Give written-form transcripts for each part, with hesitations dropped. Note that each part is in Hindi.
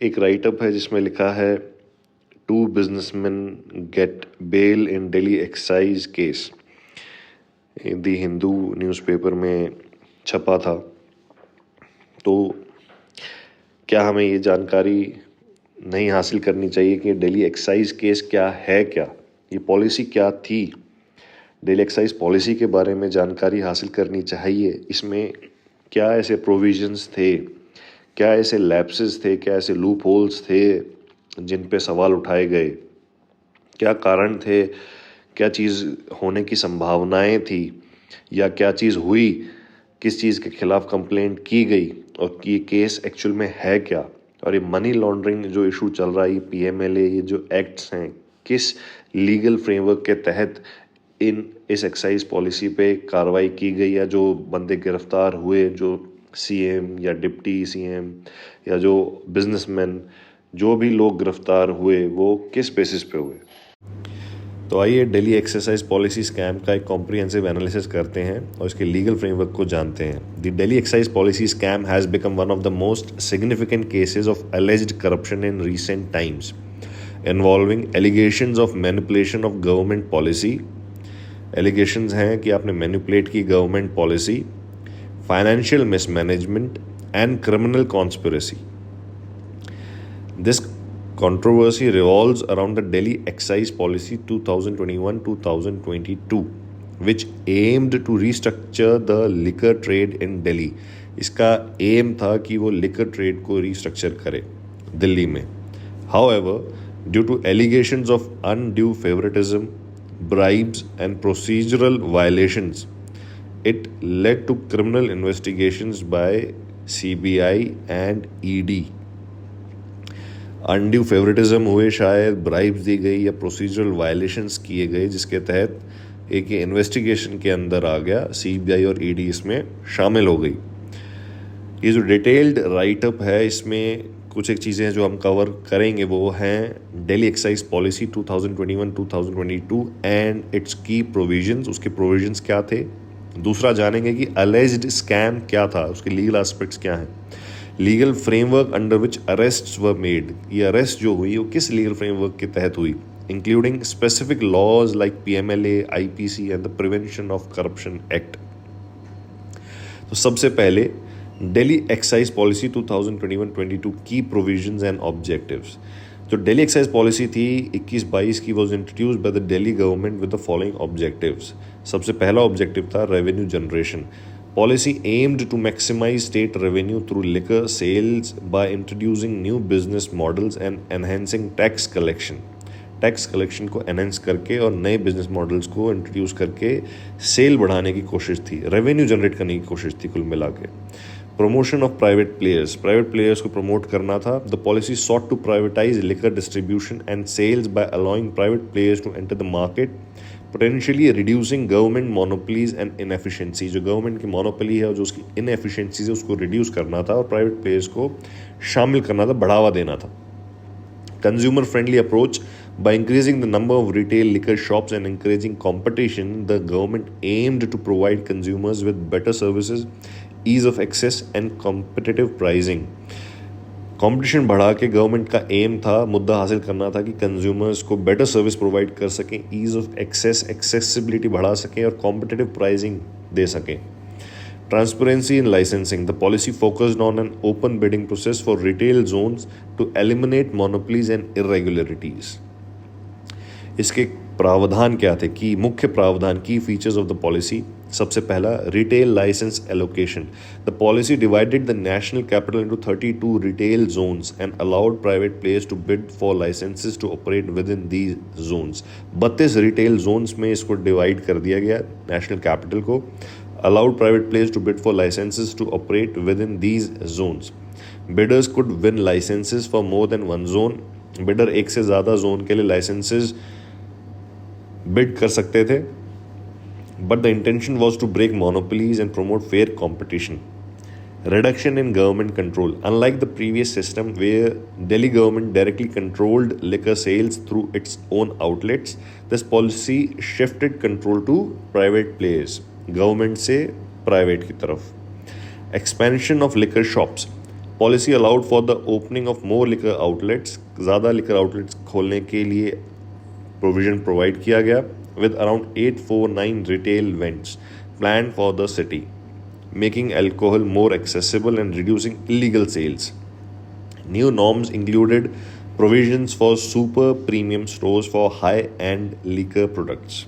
एक राइटअप है जिसमें लिखा है, two businessmen get bail in Delhi excise case. The Hindu newspaper में छपा था। तो क्या हमें ये जानकारी नहीं हासिल करनी चाहिए कि दिल्ली एक्साइज केस क्या है, क्या ये पॉलिसी क्या थी? दिल्ली एक्साइज पॉलिसी के बारे में जानकारी हासिल करनी चाहिए। इसमें क्या ऐसे प्रोविजंस थे, क्या ऐसे लैप्सेस थे, क्या ऐसे लूप होल्स थे जिन पे सवाल उठाए गए, क्या कारण थे, क्या चीज़ होने की संभावनाएं थी या क्या चीज़ हुई, किस चीज़ के खिलाफ कंप्लेंट की गई और कि ये केस एक्चुअल में है क्या। और ये मनी लॉन्ड्रिंग जो इशू चल रहा है, ये पीएमएलए, ये जो एक्ट्स हैं, किस लीगल फ्रेमवर्क के तहत इस एक्साइज पॉलिसी पे कार्रवाई की गई, या जो बंदे गिरफ्तार हुए, जो सीएम या डिप्टी सीएम या जो बिजनेसमैन, जो भी लोग गिरफ्तार हुए वो किस बेसिस पे हुए। तो आइए दिल्ली एक्साइज पॉलिसी स्कैम का एक कॉम्प्रिहेंसिव एनालिसिस करते हैं और इसके लीगल फ्रेमवर्क को जानते हैं। The Delhi excise policy scam has become one of the most significant cases of alleged corruption in recent times, involving allegations of manipulation of government policy। Allegations हैं कि आपने मैनिपुलेट की government policy, financial mismanagement and criminal conspiracy. This controversy revolves around the Delhi Excise Policy 2021-2022, which aimed to restructure the liquor trade in Delhi। इसका एम था कि वो लिकर ट्रेड को रिस्ट्रक्चर करे दिल्ली में। However, due to allegations of undue favoritism, bribes and procedural violations, it led to criminal investigations by CBI and ED। Undue favouritism हुए, शायद ब्राइब्स दी गई या प्रोसीजरल वायलेशंस किए गए, जिसके तहत एक इन्वेस्टिगेशन के अंदर आ गया, सीबीआई और ईडी इसमें शामिल हो गई। ये जो डिटेल्ड राइटअप है, इसमें कुछ एक चीज़ें जो हम कवर करेंगे वो हैं Delhi excise policy 2021-2022 and it's की प्रोविजंस। उसके प्रोविजंस क्या थे। दूसरा जानेंगे कि अलेज्ड स्कैम क्या था, उसके लीगल एस्पेक्ट्स क्या हैं, legal framework under which arrests were made. ये अरेस्ट जो हुई वो किस लीगल फ्रेमवर्क के तहत हुई, including specific laws like PMLA, IPC and the prevention of corruption act. तो सबसे पहले दिल्ली एक्साइज पॉलिसी 2021-22 की प्रोविजंस एंड ऑब्जेक्टिव्स। जो दिल्ली एक्साइज पॉलिसी थी 21-22 की, was introduced by the Delhi government with the following objectives. सबसे पहला ऑब्जेक्टिव था revenue generation. Policy aimed to maximize state revenue through liquor sales by introducing new business models and enhancing tax collection। Tax collection को एनहेंस करके और नए बिजनेस मॉडल्स को इंट्रोड्यूस करके सेल बढ़ाने की कोशिश थी, रेवेन्यू जनरेट करने की कोशिश थी कुल मिला के। प्रमोशन ऑफ प्राइवेट प्लेयर्स को प्रमोट करना था। The policy sought to privatise liquor distribution and sales by allowing private players to enter the market, potentially reducing government monopolies and inefficiency. जो गवर्नमेंट की मोनोपली है और जो उसकी इनएफिशिएंसीज है उसको रिड्यूस करना था और प्राइवेट प्लेयर्स को शामिल करना था, बढ़ावा देना था। Consumer friendly approach, by increasing the number of retail liquor shops and encouraging competition, the government aimed to provide consumers with better services, ease of access and competitive pricing। Competition बढ़ा के गवर्नमेंट का एम था, मुद्दा हासिल करना था कि कंज्यूमर्स को बेटर सर्विस प्रोवाइड कर सकें, ईज ऑफ एक्सेसिबिलिटी बढ़ा सकें और कॉम्पिटिटिव प्राइसिंग दे सकें। Transparency in licensing. The policy focused on an open bidding process for retail zones to eliminate monopolies and irregularities। इसके प्रावधान क्या थे, की मुख्य प्रावधान, की फीचर्स ऑफ द पॉलिसी। सबसे पहला, retail licence allocation. The policy divided the national capital into 32 retail zones and allowed private players to bid for licences to operate within these zones. 32 retail zones में इसको डिवाइड कर दिया गया, नेशनल कैपिटल को। Allowed private players to bid for licenses to operate within these zones। Bidders could win licenses for more than one zone। Bidder एक से ज़्यादा जोन के लिए लाइसेंसेज बिड कर सकते थे। But the intention was to break monopolies and promote fair competition। Reduction in government control. Unlike the previous system where Delhi government directly controlled liquor sales through its own outlets, this policy shifted control to private players। Government से प्राइवेट की तरफ। Expansion of liquor shops. Policy allowed for the opening of more liquor outlets, ज़्यादा लिकर आउटलेट्स खोलने के लिए प्रोविजन प्रोवाइड किया गया, with around 849 retail vents planned for the city, making alcohol more accessible and reducing illegal sales. New norms included provisions for super premium stores for high-end liquor products.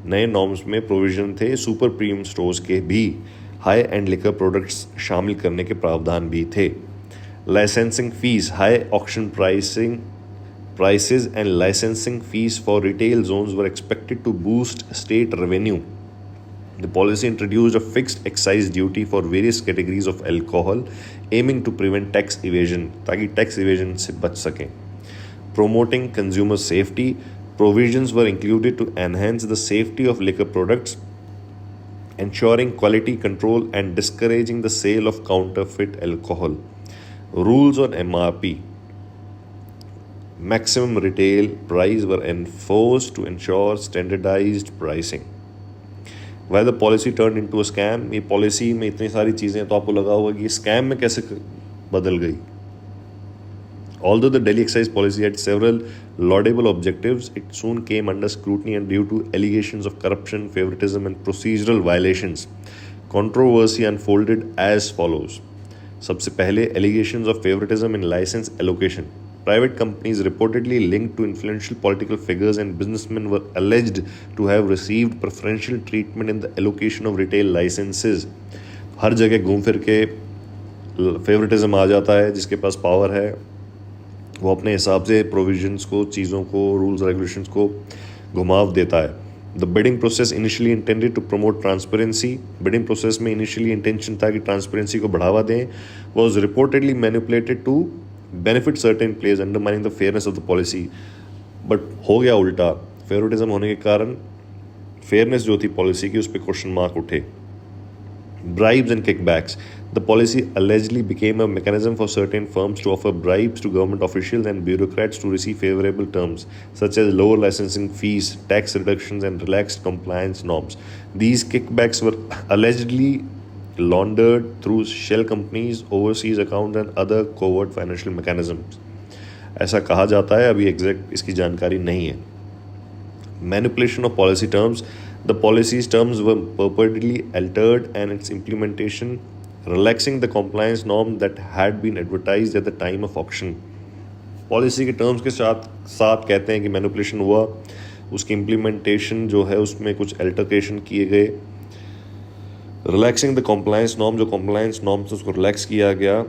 नए नॉर्म्स में प्रोविजन थे सुपर प्रीमियम स्टोर्स के भी हाई एंड लिकर प्रोडक्ट्स शामिल करने के प्रावधान भी थे. Licensing fees, high auction prices and licensing fees for retail zones were expected to boost state revenue. The policy introduced a fixed excise duty for various categories of alcohol, aiming to prevent tax evasion, ताकि tax evasion से बच सकें. Promoting consumer safety, provisions were included to enhance the safety of liquor products, ensuring quality control and discouraging the sale of counterfeit alcohol. Rules on MRP, maximum retail price, were enforced to ensure standardized pricing. Why the policy turned into a scam? ये पॉलिसी में इतनी सारी चीज़ें तो आपको लगा होगा कि ये स्कैम में कैसे बदल गई. Although the Delhi excise policy had several laudable objectives, it soon came under scrutiny and due to allegations of corruption, favoritism and procedural violations. Controversy unfolded as follows. सबसे पहले allegations of favoritism in license allocation. Private companies reportedly linked to influential political figures and businessmen were alleged to have received preferential treatment in the allocation of retail licenses. हर जगह घूम फिर के फेवरेटिज्म आ जाता है. जिसके पास पावर है वो अपने हिसाब से प्रोविजंस को, चीज़ों को, रूल्स रेगुलेशंस को घुमाव देता है. The bidding process initially intended to promote transparency. Bidding process में इनिशियली इंटेंशन था कि ट्रांसपेरेंसी को बढ़ावा दें. Was reportedly manipulated to benefit certain players, undermining the fairness of the policy. But हो गया उल्टा. फेवरेटिज्म होने के कारण फेयरनेस जो थी पॉलिसी की उस पर क्वेश्चन मार्क उठे. Bribes and kickbacks. The policy allegedly became a mechanism for certain firms to offer bribes to government officials and bureaucrats to receive favorable terms, such as lower licensing fees, tax reductions, and relaxed compliance norms. These kickbacks were allegedly laundered through shell companies, overseas accounts and other covert financial mechanisms. ऐसा कहा जाता है, अभी एग्जैक्ट इसकी जानकारी नहीं है. Manipulation of policy terms. The policy's terms were purportedly altered and its implementation, relaxing the compliance norm that had been advertised at the time of auction. Policy के टर्म्स के साथ कहते हैं कि मैनिपुलेशन हुआ, उसकी इम्प्लीमेंटेशन जो है उसमें कुछ अल्टरेशन किए गए. रिलैक्सिंग द कॉम्प्लायंस नॉर्म, जो कॉम्प्लायंस नॉर्म्स उसको रिलैक्स किया गया.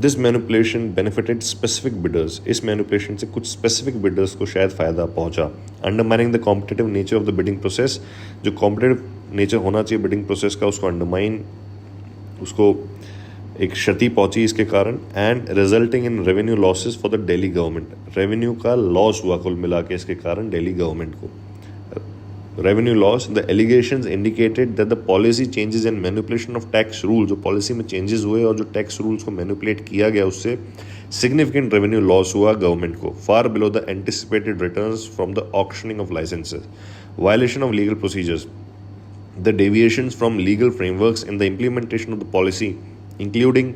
This manipulation benefited specific bidders. इस मैनिपुलेशन से कुछ स्पेसिफिक बिडर्स को शायद फ़ायदा पहुंचा. Undermining the competitive nature of the bidding process. जो कॉम्पिटिटिव नेचर होना चाहिए बिडिंग प्रोसेस का उसको अंडरमाइन, उसको एक क्षति पहुंची इसके कारण. And resulting in revenue losses for the Delhi government. Revenue का लॉस हुआ कुल मिला के इसके कारण दिल्ली गवर्नमेंट को. Revenue loss. The allegations indicated that the policy changes and manipulation of tax rules, जो policy में changes हुए और जो tax rules को manipulate किया गया उससे significant revenue loss हुआ government को, far below the anticipated returns from the auctioning of licenses. Violation of legal procedures. The deviations from legal frameworks in the implementation of the policy, including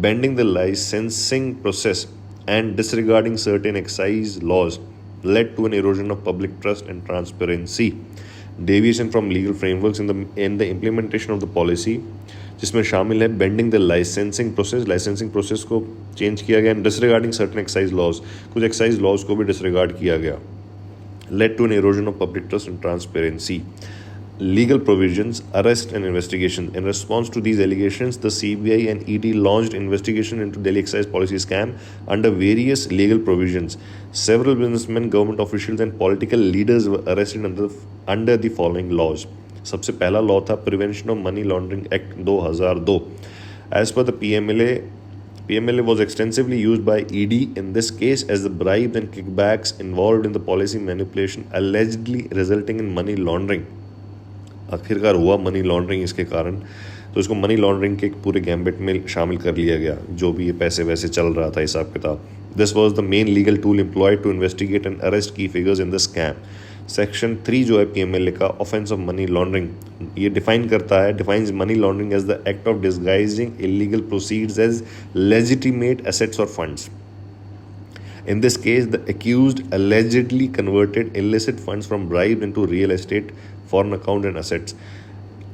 bending the licensing process and disregarding certain excise laws, led to an erosion of public trust and transparency. Deviation from legal frameworks in the implementation of the policy, जिसमें शामिल है bending the licensing process. Licensing process को चेंज किया गया. डिसरिगार्डिंग सर्टेन एक्साइज लॉज, कुछ एक्साइज लॉज को भी डिसरिगार्ड किया गया. Led to an erosion of public trust and transparency. Legal provisions, arrest and investigation. In response to these allegations, the CBI and ED launched investigation into Delhi excise policy scam under various legal provisions. Several businessmen, government officials and political leaders were arrested under the following laws. सबसे पहला लॉ था Prevention of Money Laundering Act 2002. As per the PMLA was extensively used by ED in this case as the bribes and kickbacks involved in the policy manipulation allegedly resulting in money laundering. आखिरकार हुआ मनी लॉन्ड्रिंग इसके कारण, तो इसको मनी लॉन्ड्रिंग के पूरे गैम्बिट में शामिल कर लिया गया, जो भी ये पैसे वैसे चल रहा था हिसाब किताब. This was the main legal tool employed to investigate and arrest key figures in the scam. Section 3 जो है पीएमएलए का, ऑफेंस ऑफ मनी लॉन्ड्रिंग, ये डिफाइन करता है, defines money laundering as the act of disguising illegal proceeds as legitimate assets और funds. In this case, the accused allegedly converted illicit funds from bribes into real estate, foreign account and assets.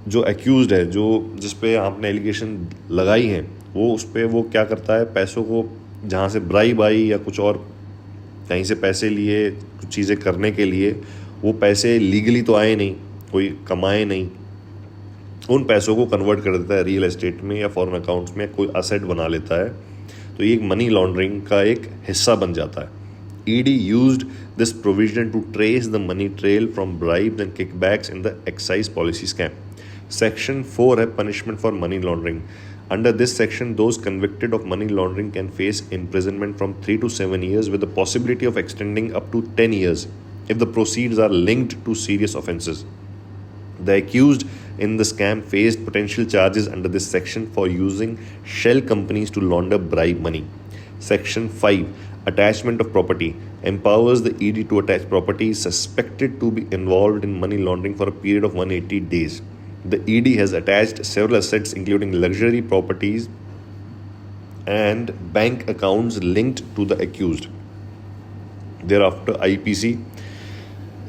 जो accused है, जो जिस पे आपने एलिगेशन लगाई है, वो उस पे वो क्या करता है, पैसों को जहाँ से ब्राइब आई या कुछ और कहीं से पैसे लिए कुछ चीज़ें करने के लिए, वो पैसे लीगली तो आए नहीं, कोई कमाए नहीं, उन पैसों को कन्वर्ट कर देता है रियल एस्टेट में या फॉरेन अकाउंट्स में, कोई असेट बना लेता है. तो ये एक मनी लॉन्ड्रिंग का एक हिस्सा बन जाता है. ED used this provision to trace the money trail from bribes and kickbacks in the excise policy scam. Section 4 है punishment for money laundering. Under this section those convicted of money laundering can face imprisonment from 3 to 7 years with the possibility of extending up to 10 years if the proceeds are linked to serious offences. The accused in the scam faced potential charges under this section for using shell companies to launder bribe money. Section 5, attachment of property, empowers the ED to attach property suspected to be involved in money laundering for a period of 180 days. The ED has attached several assets including luxury properties and bank accounts linked to the accused. Thereafter, IPC.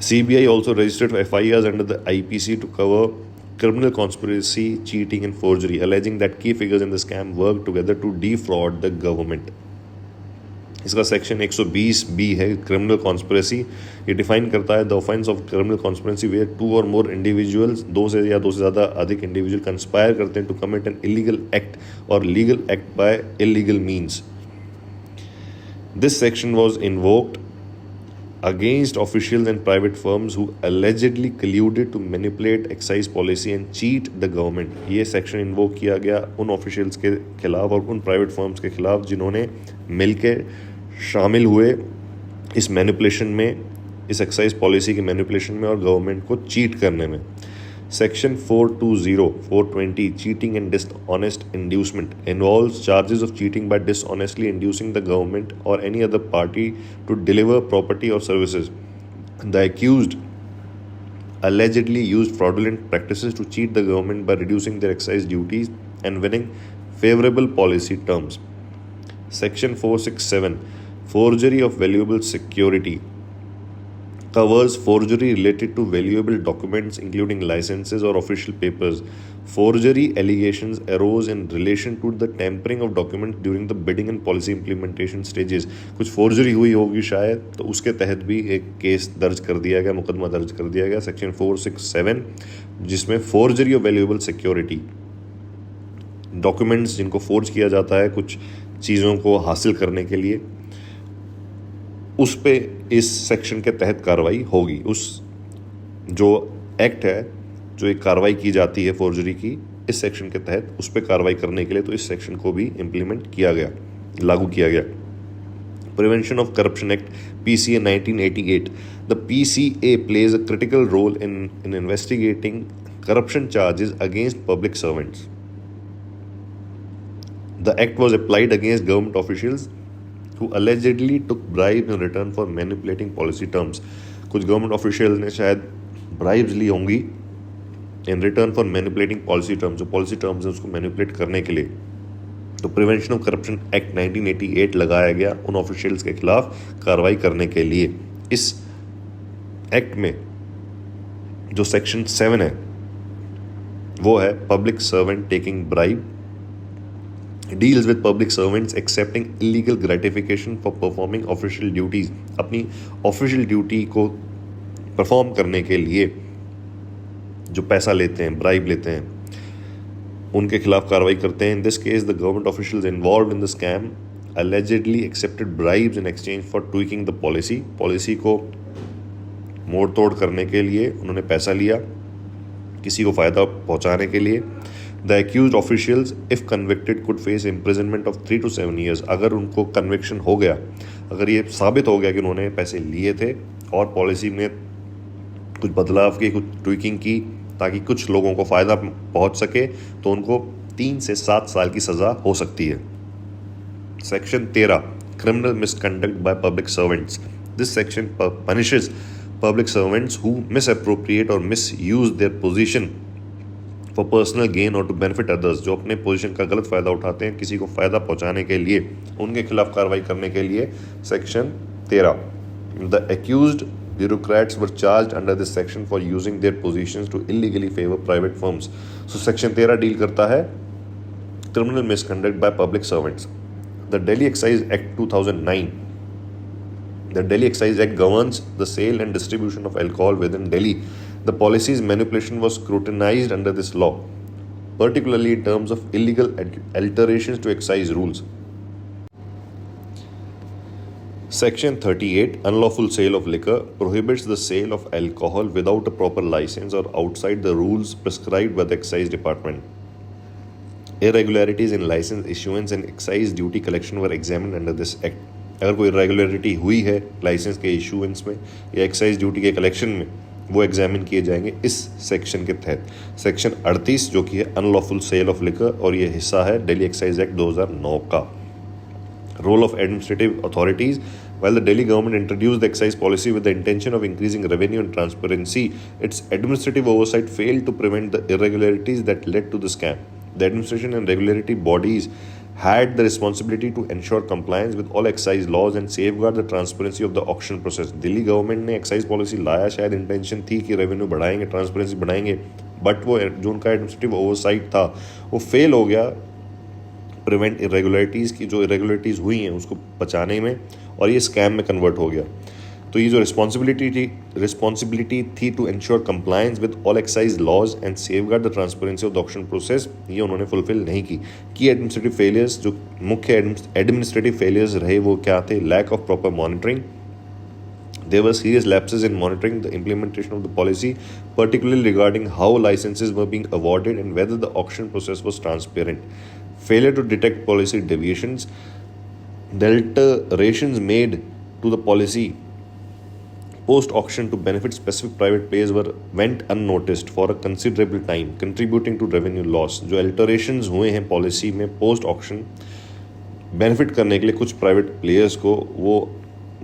CBI also registered FIRs under the IPC to cover criminal conspiracy, cheating and forgery, alleging that key figures in the scam worked together to defraud the government. इसका सेक्शन 120B है क्रिमिनल कॉन्स्पिरेसी. ये डिफाइन करता है the offence of criminal conspiracy where 2 or more individuals, 2 से या 2 से ज़्यादा अधिक इंडिविजुअल कंस्पायर करते हैं to commit an illegal act और legal act by illegal means. This section was invoked against officials and private firms who allegedly colluded to manipulate excise policy and cheat the government. ये सेक्शन इन्वोक किया गया उन ऑफिशियल्स के खिलाफ और उन प्राइवेट फर्म्स के खिलाफ जिन्होंने मिलके शामिल हुए इस मैनिपुलेशन में, इस एक्साइज पॉलिसी के मैनिपुलेशन में और गवर्नमेंट को चीट करने में. Section 420, 420, cheating and dishonest inducement, involves charges of cheating by dishonestly inducing the government or any other party to deliver property or services. The accused allegedly used fraudulent practices to cheat the government by reducing their excise duties and winning favorable policy terms. Section 467, forgery of valuable security, covers forgery related to valuable documents including licenses or official papers. Forgery allegations arose in relation to the tampering of documents during the bidding and policy implementation stages. कुछ forgery हुई होगी शायद, तो उसके तहत भी एक केस दर्ज कर दिया गया, मुकदमा दर्ज कर दिया गया. सेक्शन 467 जिसमें forgery of valuable security, documents जिनको फोर्ज किया जाता है कुछ चीज़ों को हासिल करने के लिए, उस पे इस सेक्शन के तहत कार्रवाई होगी. उस जो एक्ट है, जो एक कार्रवाई की जाती है फोर्जरी की, इस सेक्शन के तहत उस पे कार्रवाई करने के लिए तो इस सेक्शन को भी इम्प्लीमेंट किया गया, लागू किया गया. Prevention of corruption act PCA 1988. The PCA plays a critical role in investigating corruption charges against public servants. The act was applied against government officials who allegedly took bribes in return for manipulating policy terms. कुछ गवर्नमेंट ऑफिशियल ने शायद ब्राइब्स ली होंगी in return for manipulating policy terms, जो पॉलिसी टर्म्स हैं उसको मैनिपुलेट करने के लिए. तो प्रिवेंशन ऑफ करप्शन एक्ट 1988 लगाया गया उन ऑफिशियल्स के खिलाफ कार्रवाई करने के लिए. इस एक्ट में जो सेक्शन 7 है वो है public servant taking bribe, deals with public servants accepting illegal gratification for performing official duties. अपनी ऑफिशियल ड्यूटी को परफॉर्म करने के लिए जो पैसा लेते हैं, ब्राइब लेते हैं, उनके खिलाफ कार्रवाई करते हैं. In this case the government officials involved in the scam allegedly accepted bribes in exchange for tweaking the policy. Policy को मोड़ तोड़ करने के लिए उन्होंने पैसा लिया किसी को फ़ायदा पहुंचाने के लिए. The accused officials, if convicted, could face imprisonment of 3 to 7 years. अगर उनको कन्विक्शन हो गया, अगर ये साबित हो गया कि उन्होंने पैसे लिए थे और पॉलिसी में कुछ बदलाव की, कुछ ट्विकिंग की ताकि कुछ लोगों को फ़ायदा पहुंच सके, तो उनको 3 से 7 साल की सज़ा हो सकती है. Section 13, criminal misconduct by public servants. This section punishes public servants who misappropriate or misuse their position for personal gain or to benefit others, जो अपने पोजीशन का गलत फ़ायदा उठाते हैं किसी को फ़ायदा पहुंचाने के लिए, उनके खिलाफ कार्रवाई करने के लिए section 13. The accused bureaucrats were charged under this section for using their positions to illegally favor private firms. So section 13 deal करता है criminal misconduct by public servants. The Delhi Excise Act 2009. The Delhi Excise Act governs the sale and distribution of alcohol within Delhi. The policy's manipulation was scrutinized under this law, particularly in terms of illegal alterations to excise rules. Section 38, unlawful sale of liquor, prohibits the sale of alcohol without a proper license or outside the rules prescribed by the excise department. Irregularities in license issuance and excise duty collection were examined under this act. अगर कोई irregularity हुई है लाइसेंस के इशूएंस में या एक्साइज ड्यूटी के कलेक्शन में, वो एग्जामिन किए जाएंगे इस सेक्शन के तहत. सेक्शन 38 जो कि है अनलॉफुल सेल ऑफ लिकर, और ये हिस्सा है दिल्ली एक्साइज एक्ट 2009 का. Role of administrative authorities. While the Delhi government introduced the excise policy with the intention of increasing revenue and transparency, its administrative oversight failed to prevent the irregularities that led to the scam. The administration and regulatory bodies had the responsibility to ensure compliance with all excise laws and safeguard the transparency of the auction process. Delhi government ने एक्साइज पॉलिसी लाया, शायद इंटेंशन थी कि रेवेन्यू बढ़ाएंगे, ट्रांसपेरेंसी बढ़ाएंगे, बट वो जो उनका एडमिनिस्ट्रेटिव ओवरसाइट था वो फेल हो गया प्रिवेंट इरेगुलरिटीज़ की. जो इरेगुलरिटीज़ हुई हैं उसको बचाने में, और ये स्कैम में कन्वर्ट हो गया. तो ये जो रिस्पॉन्सिबिलिटी थी to ensure compliance with all excise laws and safeguard the transparency of the auction process, ये उन्होंने फुलफिल नहीं की. एडमिनिस्ट्रेटिव फेलियर्स, जो मुख्य एडमिनिस्ट्रेटिव फेलियर्स रहे वो क्या थे? Lack of proper monitoring. There were serious lapses in monitoring the implementation of the policy, particularly regarding how licenses were being awarded and whether the auction process was transparent. Failure to detect policy deviations. The alterations made to the policy post-auction to benefit specific private players went unnoticed for a considerable time, contributing to revenue loss. जो alterations हुए हैं पॉलिसी में post-auction बेनिफिट करने के लिए कुछ प्राइवेट प्लेयर्स को, वो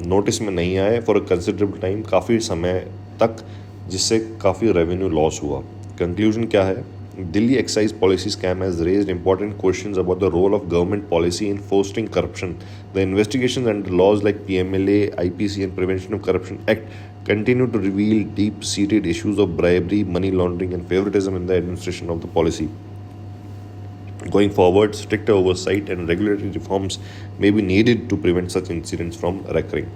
नोटिस में नहीं आए फॉर अ कंसिडरेबल टाइम, काफ़ी समय तक, जिससे काफ़ी रेवेन्यू लॉस हुआ. कंक्लूजन क्या है? Delhi excise policy scam has raised important questions about the role of government policy in fostering corruption. The investigations under laws like PMLA, IPC and prevention of corruption act continue to reveal deep-seated issues of bribery, money laundering and favoritism in the administration of the policy. Going forward, stricter oversight and regulatory reforms may be needed to prevent such incidents from recurring.